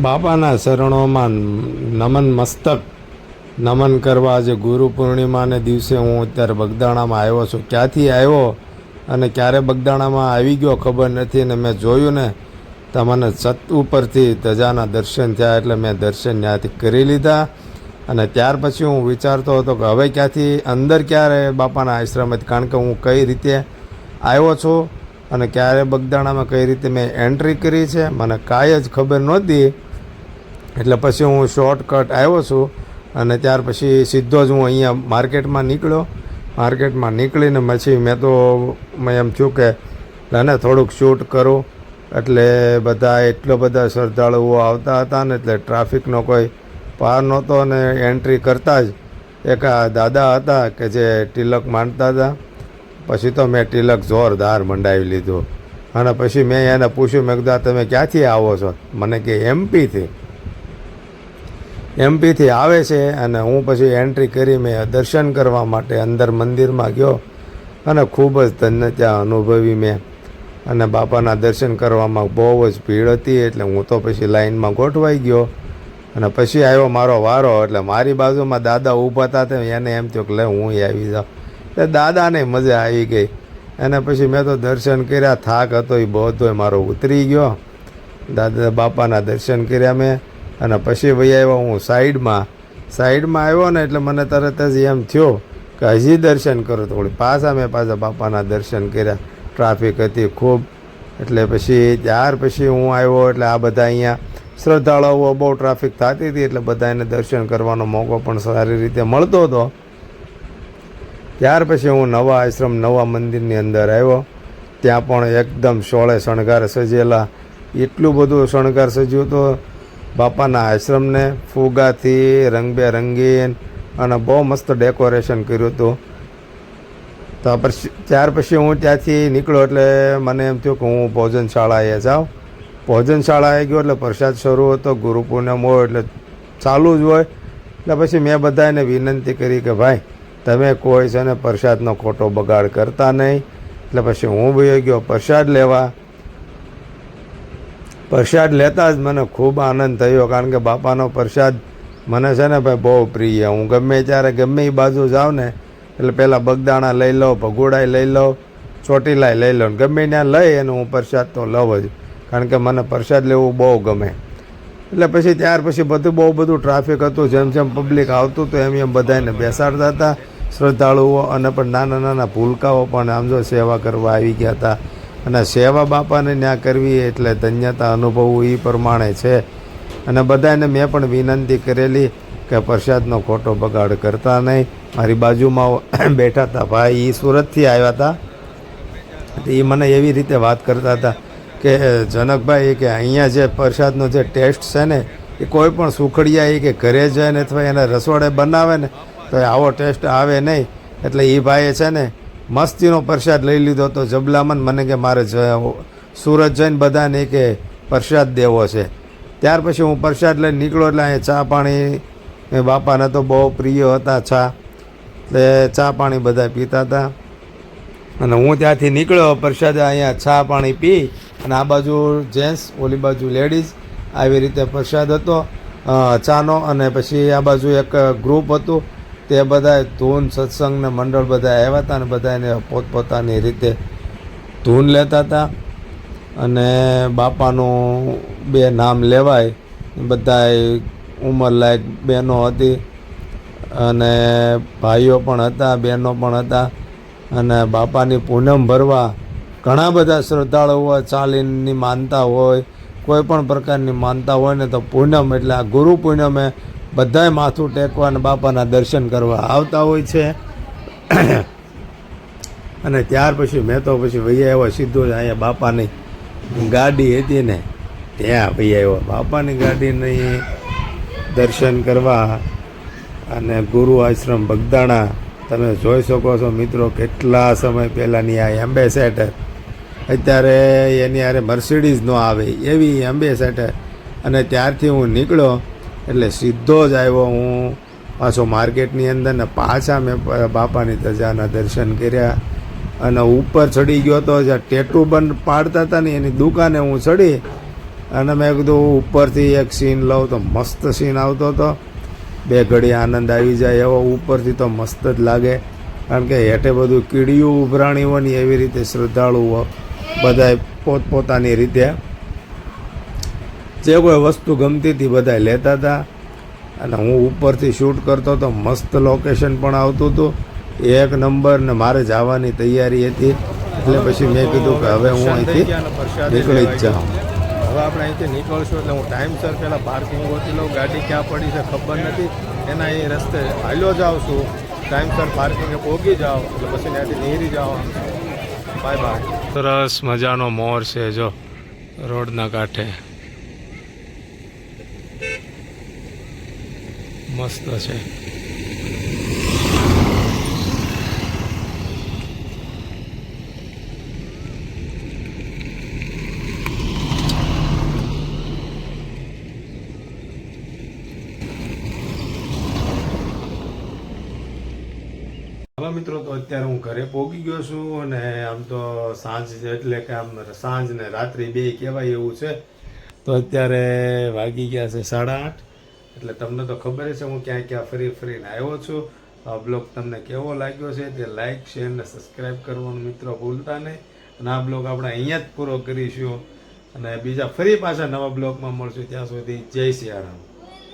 બાપાના શરણોમાં નમન મસ્તક નમન કરવા આજે ગુરુ પૂર્ણિમાને દિવસે હું અત્યારે બગદાણામાં આવ્યો છું. ક્યાંથી આવ્યો અને ક્યારે બગદાણામાં આવી ગયો ખબર નથી. અને મેં જોયું ને તો મને છત ઉપરથી ધજાના દર્શન થયા, એટલે મેં દર્શન ત્યાંથી કરી લીધા. અને ત્યાર પછી હું વિચારતો હતો કે હવે ક્યાંથી અંદર ક્યારે બાપાના આશ્રમથી, કારણ કે હું કઈ રીતે આવ્યો છું અને ક્યારે બગદાણામાં કઈ રીતે મેં એન્ટ્રી કરી છે મને કાંઈ જ ખબર નહોતી. એટલે પછી હું શોર્ટકટ આવ્યો છું અને ત્યાર પછી સીધો જ હું અહીંયા માર્કેટમાં નીકળ્યો. માર્કેટમાં નીકળીને પછી મેં એમ થયું કે અને થોડુંક શૂટ કરું. એટલે બધા એટલો બધા શ્રદ્ધાળુઓ આવતા હતા ને એટલે ટ્રાફિકનો કોઈ પાર નહોતો. અને એન્ટ્રી કરતાં જ એક દાદા હતા કે જે તિલક માંડતા હતા. પછી તો મેં તિલક જોરદાર મંડાવી લીધું. અને પછી મેં એને પૂછ્યું, મેં કીધું તમે ક્યાંથી આવો છો? મને કે એમપીથી આવે છે. અને હું પછી એન્ટ્રી કરી મેં દર્શન કરવા માટે અંદર મંદિરમાં ગયો અને ખૂબ જ ધન્યતા અનુભવી મેં. અને બાપાના દર્શન કરવામાં બહુ જ ભીડ હતી, એટલે હું તો પછી લાઈનમાં ગોઠવાઈ ગયો. અને પછી આવ્યો મારો વારો. એટલે મારી બાજુમાં દાદા ઊભા હતા, એને એમ થયું કે લે હું આવી જાઉં. એટલે દાદાને મજા આવી ગઈ. અને પછી મેં તો દર્શન કર્યા, થાક હતો એ બધો મારો ઉતરી ગયો. દાદા બાપાના દર્શન કર્યા મેં. અને પછી ભાઈ આવ્યો હું સાઈડમાં આવ્યો ને એટલે મને તરત જ એમ થયો કે હજી દર્શન કરું. થોડી મેં પાછા બાપાના દર્શન કર્યા. ટ્રાફિક હતી ખૂબ. એટલે પછી ત્યાર પછી હું આવ્યો એટલે આ બધા અહીંયા શ્રદ્ધાળુઓ બહુ ટ્રાફિક થતી હતી, એટલે બધા એને દર્શન કરવાનો મોકો પણ સારી રીતે મળતો હતો. ત્યાર પછી હું નવા આશ્રમ નવા મંદિરની અંદર આવ્યો. ત્યાં પણ એકદમ સોળે શણગાર સજેલા, એટલું બધું શણગાર સજ્યું હતો બાપાના આશ્રમને. ફુગાથી રંગબેરંગીન અને બહુ મસ્ત ડેકોરેશન કર્યું હતું. તો ત્યાર પછી હું ત્યાંથી નીકળ્યો એટલે મને એમ થયું કે હું ભોજનશાળાએ જાઉં. ભોજનશાળાએ ગયો એટલે પ્રસાદ શરૂ હતો. ગુરુ પૂનમ હોય એટલે ચાલુ જ હોય. એટલે પછી મેં બધાને વિનંતી કરી કે ભાઈ તમે કોઈ છે ને પ્રસાદનો ખોટો બગાડ કરતા નહીં. એટલે પછી હું ભાઈ ગયો પ્રસાદ લેવા. પ્રસાદ લેતા જ મને ખૂબ આનંદ થયો, કારણ કે બાપાનો પ્રસાદ મને છે ને ભાઈ બહુ પ્રિય. હું ગમે ત્યારે ગમે એ બાજુ જાઉં ને એટલે પહેલાં બગદાણા લઈ લઉં, ભગોડાઈ લઈ લઉં, ચોટીલાય લઈ લઉં. ગમે ત્યાં લઈ અને હું પ્રસાદ તો લઉં જ, કારણ કે મને પ્રસાદ લેવું બહુ ગમે. એટલે પછી ત્યાર પછી બહુ બધું ટ્રાફિક હતું. જેમ જેમ પબ્લિક આવતું હતું એમ બધાને બેસાડતા હતા શ્રદ્ધાળુઓ. અને પણ નાના નાના ભૂલકાઓ પણ આમ જો સેવા કરવા આવી ગયા હતા. અને સેવા બાપાને ત્યાં કરવી એટલે ધન્યતા અનુભવવું એ પ્રમાણે છે. અને બધાને મેં પણ વિનંતી કરેલી કે પ્રસાદનો ખોટો બગાડ કરતા નહીં. મારી બાજુમાં બેઠા હતા ભાઈ, એ સુરતથી આવ્યા હતા. એ મને એવી રીતે વાત કરતા હતા કે જનકભાઈ કે અહીંયા જે પ્રસાદનો જે ટેસ્ટ છે ને એ કોઈ પણ સુખડિયા કે ઘરે જાય ને અથવા એને રસોડે બનાવે ને તો આવો ટેસ્ટ આવે નહીં. એટલે એ ભાઈએ છે ને મસ્તીનો પ્રસાદ લઈ લીધો હતો જબલામાં. મને કે મારે સુરત જઈને બધાને કે પ્રસાદ દેવો છે. ત્યાર પછી હું પ્રસાદ લઈને નીકળ્યો. એટલે અહીંયા ચા પાણી બાપાને તો બહુ પ્રિય હતા ચા, એટલે ચા પાણી બધા પીતા હતા. અને હું ત્યાંથી નીકળ્યો પ્રસાદ અહીંયા ચા પાણી પી અને આ બાજુ જેન્ટ્સ, ઓલી બાજુ લેડીઝ, આવી રીતે પ્રસાદ હતો ચાનો. અને પછી આ બાજુ એક ગ્રુપ હતું, તે બધા ધૂન સત્સંગને મંડળ બધા આવ્યા હતા અને બધા એને પોતપોતાની રીતે ધૂન લેતા હતા. અને બાપાનું બે નામ લેવાય. બધા ઉંમરલાયક બહેનો હતી અને ભાઈઓ પણ હતા, બહેનો પણ હતા. અને બાપાની પૂનમ ભરવા ઘણા બધા શ્રદ્ધાળુઓ ચાલીની માનતા હોય, કોઈ પણ પ્રકારની માનતા હોય ને તો પૂનમ એટલે આ ગુરુ પૂનમે બધાય માથું ટેકવા અને બાપાના દર્શન કરવા આવતા હોય છે. અને ત્યાર પછી મેં તો પછી વૈયા આવ્યો સીધો જ અહીંયા બાપાની ગાડી હતી ને ત્યાં વૈયા આવ્યો બાપાની ગાડીની દર્શન કરવા. અને ગુરુ આશ્રમ બગદાણા તમે જોઈ શકો છો મિત્રો, કેટલા સમય પહેલાંની આ એમ્બેસેડર. અત્યારે એની હારે મર્સિડીઝ ન આવે એવી એમ્બેસેડર. અને ત્યારથી હું નીકળ્યો એટલે સીધો જ આવ્યો હું પાછો માર્કેટની અંદર ને પાછા મેં બાપાની ધજાના દર્શન કર્યા. અને ઉપર ચડી ગયો તો જ્યાં ટેટુ બંધ પાડતા હતા ને એની દુકાને હું ચડી અને મેં કીધું ઉપરથી એક સીન લઉં તો મસ્ત સીન આવતો હતો, 2 ઘડી આનંદ આવી જાય એવો. ઉપરથી તો મસ્ત જ લાગે, કારણ કે હેઠે બધું કીડિયું ઉભરાણી હોય ને એવી રીતે શ્રદ્ધાળુઓ બધાય પોતપોતાની રીતે જે કોઈ વસ્તુ ગમતી હતી બધા લેતા હતા. અને હું ઉપરથી શૂટ કરતો તો મસ્ત લોકેશન પણ આવતું હતું, 1 નંબર. ને મારે જવાની તૈયારી હતી, એટલે પછી મેં કીધું કે હવે હું અહીંથી નીકળી જ જાઉં. હવે આપણે અહીંથી નીકળશું એટલે હું ટાઈમસર પહેલાં પાર્કિંગ ગોતી લઉં. ગાડી ક્યાં પડી છે ખબર નથી, એના એ રસ્તે હાલ્યો જાઉં છું. ટાઈમસર પાર્કિંગે પહોંચી જાઓ એટલે પછી ત્યાંથી નીકળી જાઓ. Bye bye. સરસ મજાનો મોર છે જો રોડના કાંઠે, મસ્ત છે. હાલો મિત્રો, તો અત્યારે હું ઘરે પહોંચી ગયો છું. અને આમ તો સાંજ એટલે કે આમ સાંજ ને રાત્રિ 2 કહેવાય એવું છે. તો અત્યારે વાગી ગયા છે 8:30. એટલે તમને તો ખબર છે હું ક્યાં ક્યાં ફરીને આવ્યો છું. આ બ્લોગ તમને કેવો લાગ્યો છે તે લાઇક, શેર ને સબસ્ક્રાઈબ કરવાનું મિત્રો ભૂલતા નહીં. અને આ બ્લોગ આપણે અહીંયા જ પૂરો કરીશું, અને બીજા ફરી પાછા નવા બ્લોગમાં મળશું. ત્યાં સુધી જય સિયારામ.